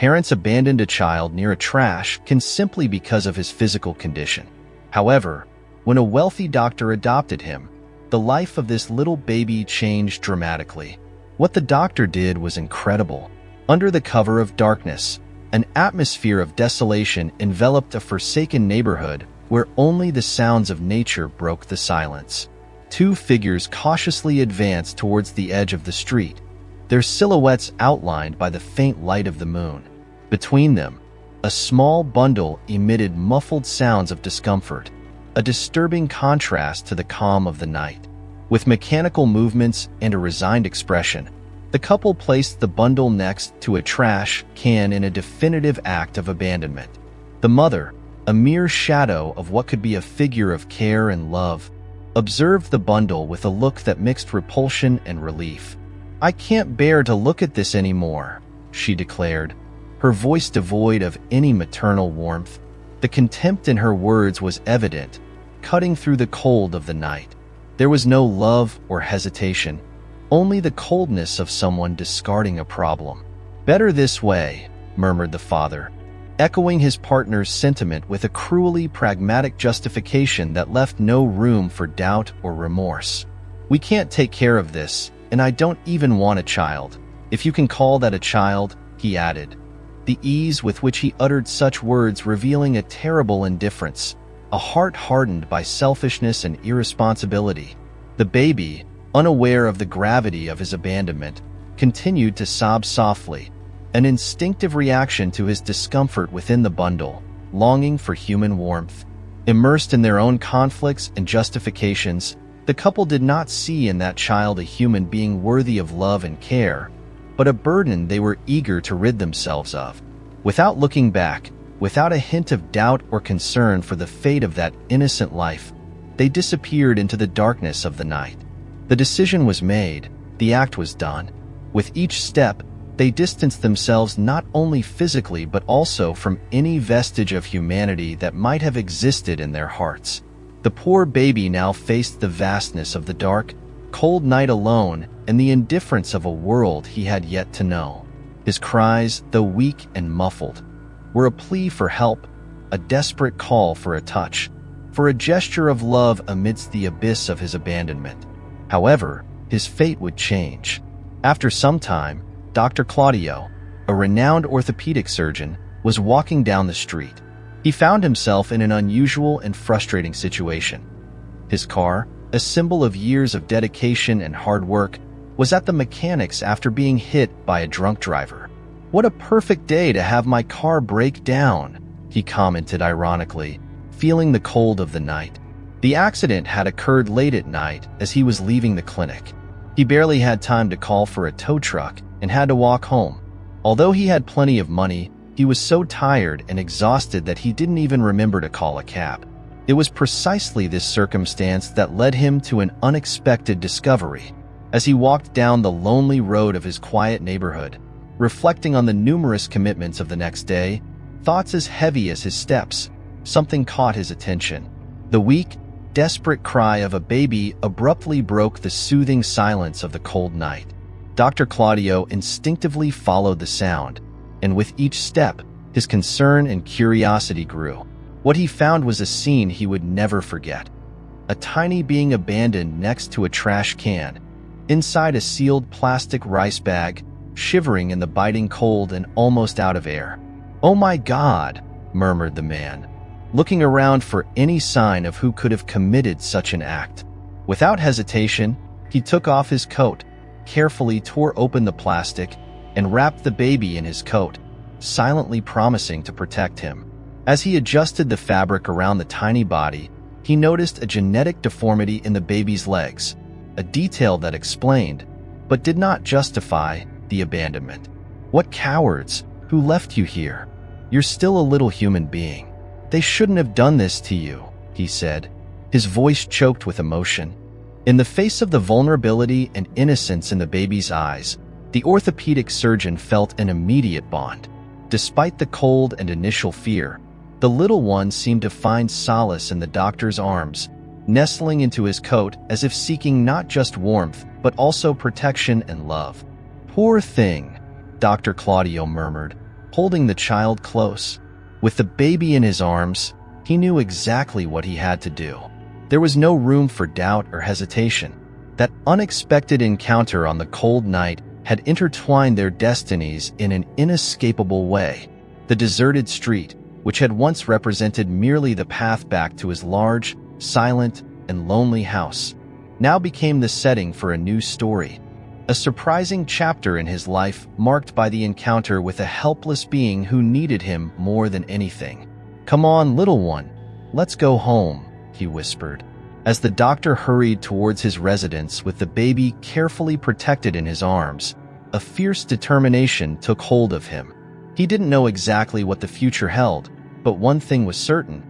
Parents abandoned a child near a trash can simply because of his physical condition. However, when a wealthy doctor adopted him, the life of this little baby changed dramatically. What the doctor did was incredible. Under the cover of darkness, an atmosphere of desolation enveloped a forsaken neighborhood where only the sounds of nature broke the silence. Two figures cautiously advanced towards the edge of the street, their silhouettes outlined by the faint light of the moon. Between them, a small bundle emitted muffled sounds of discomfort, a disturbing contrast to the calm of the night. With mechanical movements and a resigned expression, the couple placed the bundle next to a trash can in a definitive act of abandonment. The mother, a mere shadow of what could be a figure of care and love, observed the bundle with a look that mixed repulsion and relief. "I can't bear to look at this anymore," she declared, her voice devoid of any maternal warmth. The contempt in her words was evident, cutting through the cold of the night. There was no love or hesitation, only the coldness of someone discarding a problem. "Better this way," murmured the father, echoing his partner's sentiment with a cruelly pragmatic justification that left no room for doubt or remorse. "We can't take care of this, and I don't even want a child. If you can call that a child," he added, the ease with which he uttered such words revealing a terrible indifference, a heart hardened by selfishness and irresponsibility. The baby, unaware of the gravity of his abandonment, continued to sob softly, an instinctive reaction to his discomfort within the bundle, longing for human warmth. Immersed in their own conflicts and justifications, the couple did not see in that child a human being worthy of love and care, but a burden they were eager to rid themselves of. Without looking back, without a hint of doubt or concern for the fate of that innocent life, they disappeared into the darkness of the night. The decision was made, the act was done. With each step, they distanced themselves not only physically but also from any vestige of humanity that might have existed in their hearts. The poor baby now faced the vastness of the dark, cold night alone and the indifference of a world he had yet to know. His cries, though weak and muffled, were a plea for help, a desperate call for a touch, for a gesture of love amidst the abyss of his abandonment. However, his fate would change. After some time, Dr. Claudio, a renowned orthopedic surgeon, was walking down the street. He found himself in an unusual and frustrating situation. His car, a symbol of years of dedication and hard work, was at the mechanics after being hit by a drunk driver. "What a perfect day to have my car break down," he commented ironically, feeling the cold of the night. The accident had occurred late at night as he was leaving the clinic. He barely had time to call for a tow truck and had to walk home. Although he had plenty of money, he was so tired and exhausted that he didn't even remember to call a cab. It was precisely this circumstance that led him to an unexpected discovery. As he walked down the lonely road of his quiet neighborhood, reflecting on the numerous commitments of the next day, thoughts as heavy as his steps, something caught his attention. The weak, desperate cry of a baby abruptly broke the soothing silence of the cold night. Dr. Claudio instinctively followed the sound, and with each step, his concern and curiosity grew. What he found was a scene he would never forget. A tiny being abandoned next to a trash can, inside a sealed plastic rice bag, shivering in the biting cold and almost out of air. "Oh my God," murmured the man, looking around for any sign of who could have committed such an act. Without hesitation, he took off his coat, carefully tore open the plastic, and wrapped the baby in his coat, silently promising to protect him. As he adjusted the fabric around the tiny body, he noticed a genetic deformity in the baby's legs, a detail that explained, but did not justify, the abandonment. "What cowards! Who left you here? You're still a little human being. They shouldn't have done this to you," he said, his voice choked with emotion. In the face of the vulnerability and innocence in the baby's eyes, the orthopedic surgeon felt an immediate bond. Despite the cold and initial fear, the little one seemed to find solace in the doctor's arms, nestling into his coat as if seeking not just warmth, but also protection and love. "Poor thing," Dr. Claudio murmured, holding the child close. With the baby in his arms, he knew exactly what he had to do. There was no room for doubt or hesitation. That unexpected encounter on the cold night had intertwined their destinies in an inescapable way. The deserted street, which had once represented merely the path back to his large, silent, and lonely house, now became the setting for a new story. A surprising chapter in his life marked by the encounter with a helpless being who needed him more than anything. "Come on, little one, let's go home," he whispered, as the doctor hurried towards his residence with the baby carefully protected in his arms. A fierce determination took hold of him. He didn't know exactly what the future held, but one thing was certain.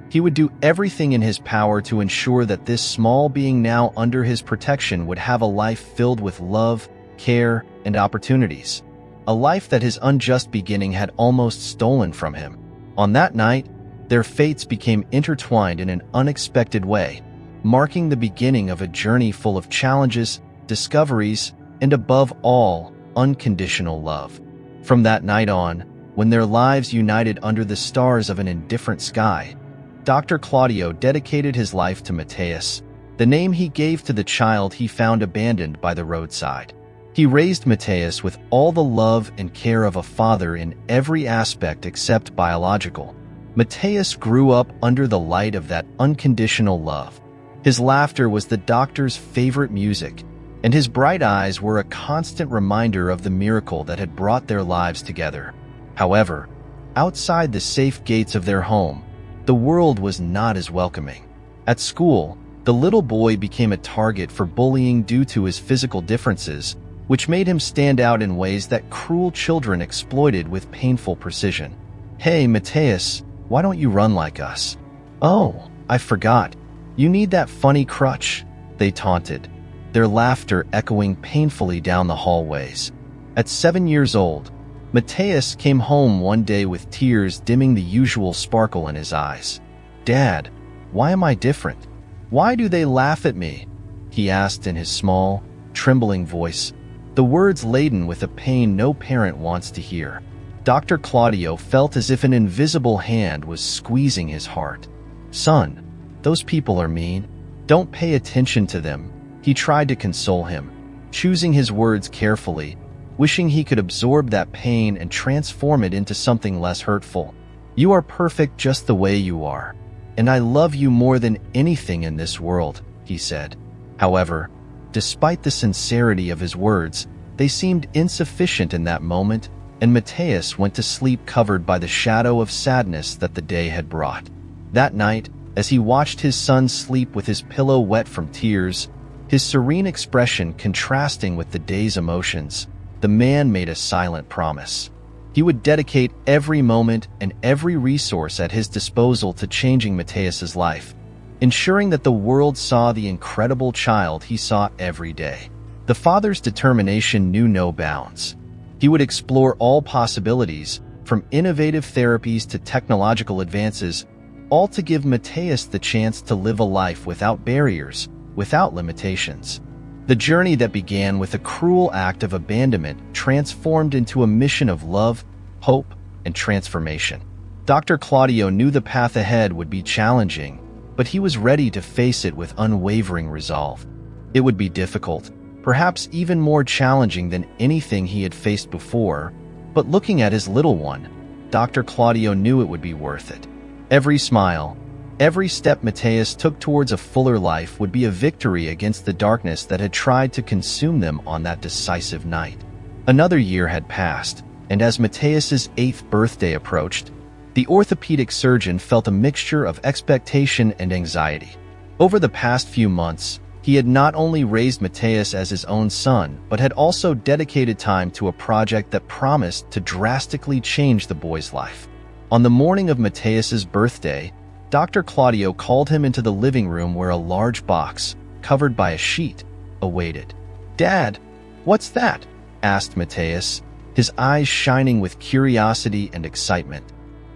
He would do everything in his power to ensure that this small being now under his protection would have a life filled with love, care, and opportunities. A life that his unjust beginning had almost stolen from him. On that night, their fates became intertwined in an unexpected way, marking the beginning of a journey full of challenges, discoveries, and above all, unconditional love. From that night on, when their lives united under the stars of an indifferent sky, Dr. Claudio dedicated his life to Mateus, the name he gave to the child he found abandoned by the roadside. He raised Mateus with all the love and care of a father in every aspect except biological. Mateus grew up under the light of that unconditional love. His laughter was the doctor's favorite music, and his bright eyes were a constant reminder of the miracle that had brought their lives together. However, outside the safe gates of their home, the world was not as welcoming. At school, the little boy became a target for bullying due to his physical differences, which made him stand out in ways that cruel children exploited with painful precision. "Hey, Mateus, why don't you run like us?" "Oh, I forgot. You need that funny crutch," they taunted, their laughter echoing painfully down the hallways. At 7 years old, Mateus came home one day with tears dimming the usual sparkle in his eyes. "Dad, why am I different? Why do they laugh at me?" he asked in his small, trembling voice, the words laden with a pain no parent wants to hear. Dr. Claudio felt as if an invisible hand was squeezing his heart. "Son, those people are mean. Don't pay attention to them," he tried to console him, choosing his words carefully, wishing he could absorb that pain and transform it into something less hurtful. "You are perfect just the way you are, and I love you more than anything in this world," he said. However, despite the sincerity of his words, they seemed insufficient in that moment, and Mateus went to sleep covered by the shadow of sadness that the day had brought. That night, as he watched his son sleep with his pillow wet from tears, his serene expression contrasting with the day's emotions, the man made a silent promise. He would dedicate every moment and every resource at his disposal to changing Mateus's life, ensuring that the world saw the incredible child he saw every day. The father's determination knew no bounds. He would explore all possibilities, from innovative therapies to technological advances, all to give Mateus the chance to live a life without barriers, without limitations. The journey that began with a cruel act of abandonment transformed into a mission of love, hope, and transformation. Dr. Claudio knew the path ahead would be challenging, but he was ready to face it with unwavering resolve. It would be difficult, perhaps even more challenging than anything he had faced before, but looking at his little one, Dr. Claudio knew it would be worth it. Every smile, every step Mateus took towards a fuller life would be a victory against the darkness that had tried to consume them on that decisive night. Another year had passed, and as Mateus's 8th birthday approached, the orthopedic surgeon felt a mixture of expectation and anxiety. Over the past few months, he had not only raised Mateus as his own son, but had also dedicated time to a project that promised to drastically change the boy's life. On the morning of Mateus's birthday, Dr. Claudio called him into the living room where a large box, covered by a sheet, awaited. "Dad, what's that?" asked Mateus, his eyes shining with curiosity and excitement.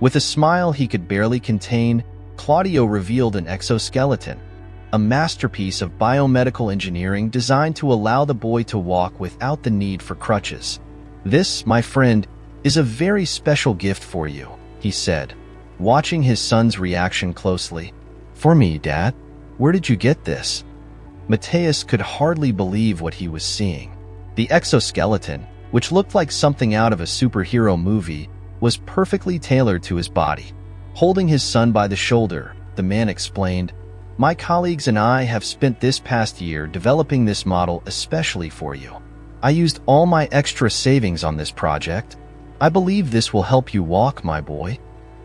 With a smile he could barely contain, Claudio revealed an exoskeleton, a masterpiece of biomedical engineering designed to allow the boy to walk without the need for crutches. "This, my friend, is a very special gift for you," he said, watching his son's reaction closely. "For me, Dad? Where did you get this?" Mathias could hardly believe what he was seeing. The exoskeleton, which looked like something out of a superhero movie, was perfectly tailored to his body. Holding his son by the shoulder, the man explained, "My colleagues and I have spent this past year developing this model especially for you. I used all my extra savings on this project. I believe this will help you walk, my boy."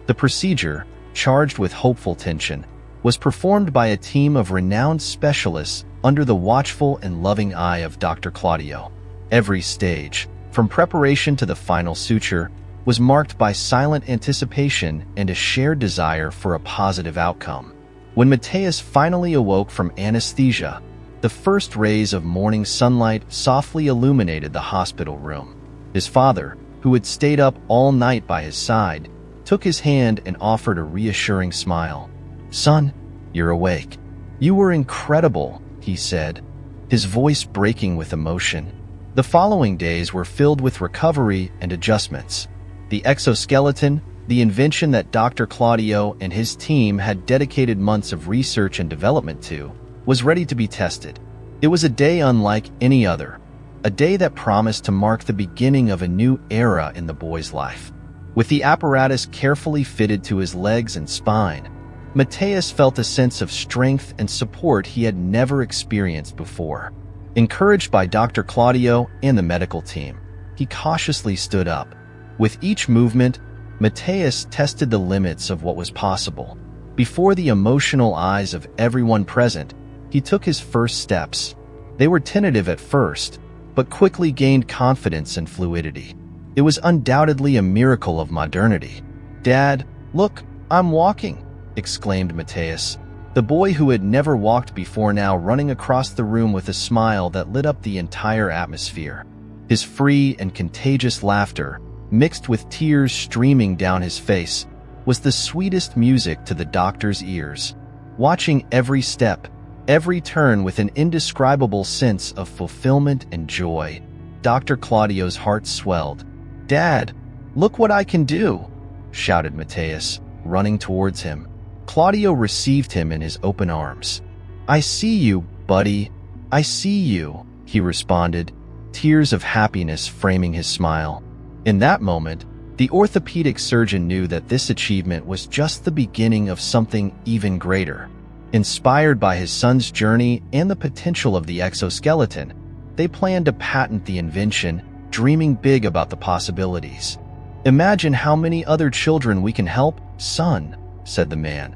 The procedure, charged with hopeful tension, was performed by a team of renowned specialists under the watchful and loving eye of Dr. Claudio. Every stage, from preparation to the final suture, was marked by silent anticipation and a shared desire for a positive outcome. When Mathias finally awoke from anesthesia, the first rays of morning sunlight softly illuminated the hospital room. His father, who had stayed up all night by his side, took his hand and offered a reassuring smile. "Son, you're awake. You were incredible," he said, his voice breaking with emotion. The following days were filled with recovery and adjustments. The exoskeleton, the invention that Dr. Claudio and his team had dedicated months of research and development to, was ready to be tested. It was a day unlike any other, a day that promised to mark the beginning of a new era in the boy's life. With the apparatus carefully fitted to his legs and spine, Mathias felt a sense of strength and support he had never experienced before. Encouraged by Dr. Claudio and the medical team, he cautiously stood up. With each movement, Mathias tested the limits of what was possible. Before the emotional eyes of everyone present, he took his first steps. They were tentative at first, but quickly gained confidence and fluidity. It was undoubtedly a miracle of modernity. "Dad, look, I'm walking," exclaimed Mathias, the boy who had never walked before now running across the room with a smile that lit up the entire atmosphere. His free and contagious laughter, mixed with tears streaming down his face, was the sweetest music to the doctor's ears. Watching every step, every turn with an indescribable sense of fulfillment and joy, Dr. Claudio's heart swelled. "Dad, look what I can do!" shouted Mathias, running towards him. Claudio received him in his open arms. "I see you, buddy. I see you," he responded, tears of happiness framing his smile. In that moment, the orthopedic surgeon knew that this achievement was just the beginning of something even greater. Inspired by his son's journey and the potential of the exoskeleton, they planned to patent the invention, dreaming big about the possibilities. "Imagine how many other children we can help, son," said the man,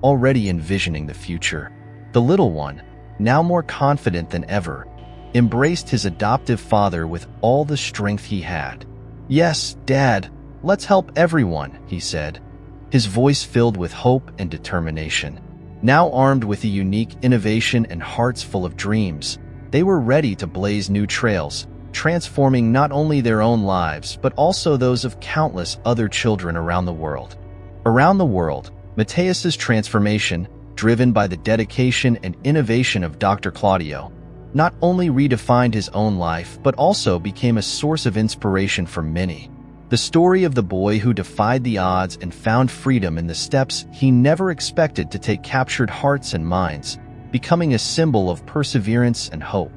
already envisioning the future. The little one, now more confident than ever, embraced his adoptive father with all the strength he had. "Yes, Dad, let's help everyone," he said, his voice filled with hope and determination. Now armed with a unique innovation and hearts full of dreams, they were ready to blaze new trails, transforming not only their own lives but also those of countless other children around the world. Around the world, Mathias's transformation, driven by the dedication and innovation of Dr. Claudio, not only redefined his own life but also became a source of inspiration for many. The story of the boy who defied the odds and found freedom in the steps he never expected to take captured hearts and minds, becoming a symbol of perseverance and hope.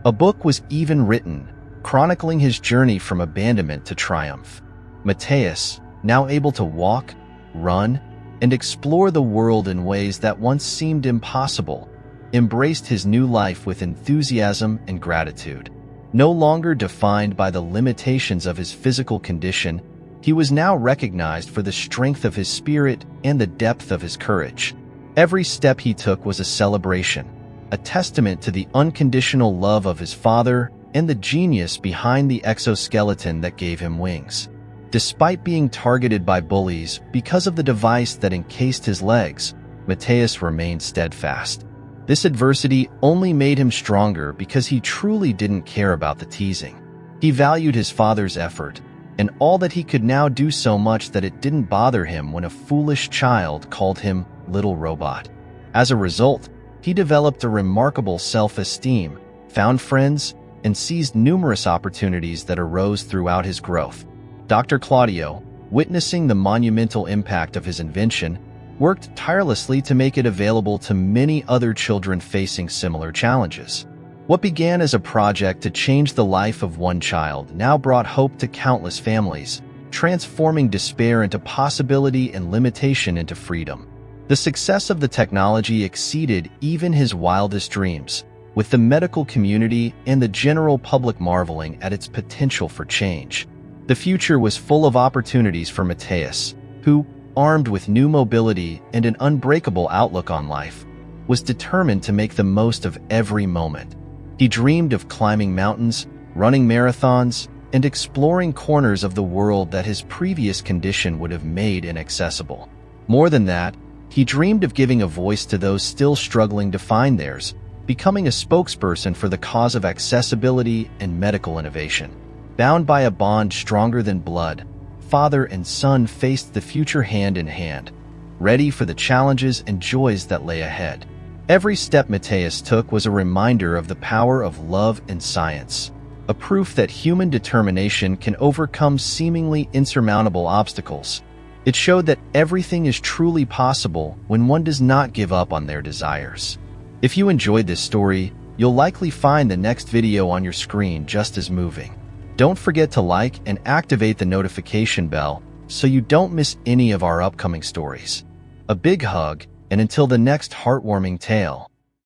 A book was even written, chronicling his journey from abandonment to triumph. Mathias, now able to walk, run, and explore the world in ways that once seemed impossible, embraced his new life with enthusiasm and gratitude. No longer defined by the limitations of his physical condition, he was now recognized for the strength of his spirit and the depth of his courage. Every step he took was a celebration, a testament to the unconditional love of his father and the genius behind the exoskeleton that gave him wings. Despite being targeted by bullies because of the device that encased his legs, Mathias remained steadfast. This adversity only made him stronger because he truly didn't care about the teasing. He valued his father's effort, and all that he could now do so much that it didn't bother him when a foolish child called him little robot. As a result, he developed a remarkable self-esteem, found friends, and seized numerous opportunities that arose throughout his growth. Dr. Claudio, witnessing the monumental impact of his invention, worked tirelessly to make it available to many other children facing similar challenges. What began as a project to change the life of one child now brought hope to countless families, transforming despair into possibility and limitation into freedom. The success of the technology exceeded even his wildest dreams, with the medical community and the general public marveling at its potential for change. The future was full of opportunities for Mateus, who, armed with new mobility and an unbreakable outlook on life, was determined to make the most of every moment. He dreamed of climbing mountains, running marathons, and exploring corners of the world that his previous condition would have made inaccessible. More than that, he dreamed of giving a voice to those still struggling to find theirs, becoming a spokesperson for the cause of accessibility and medical innovation. Bound by a bond stronger than blood, father and son faced the future hand in hand, ready for the challenges and joys that lay ahead. Every step Mateus took was a reminder of the power of love and science, a proof that human determination can overcome seemingly insurmountable obstacles. It showed that everything is truly possible when one does not give up on their desires. If you enjoyed this story, you'll likely find the next video on your screen just as moving. Don't forget to like and activate the notification bell so you don't miss any of our upcoming stories. A big hug, and until the next heartwarming tale.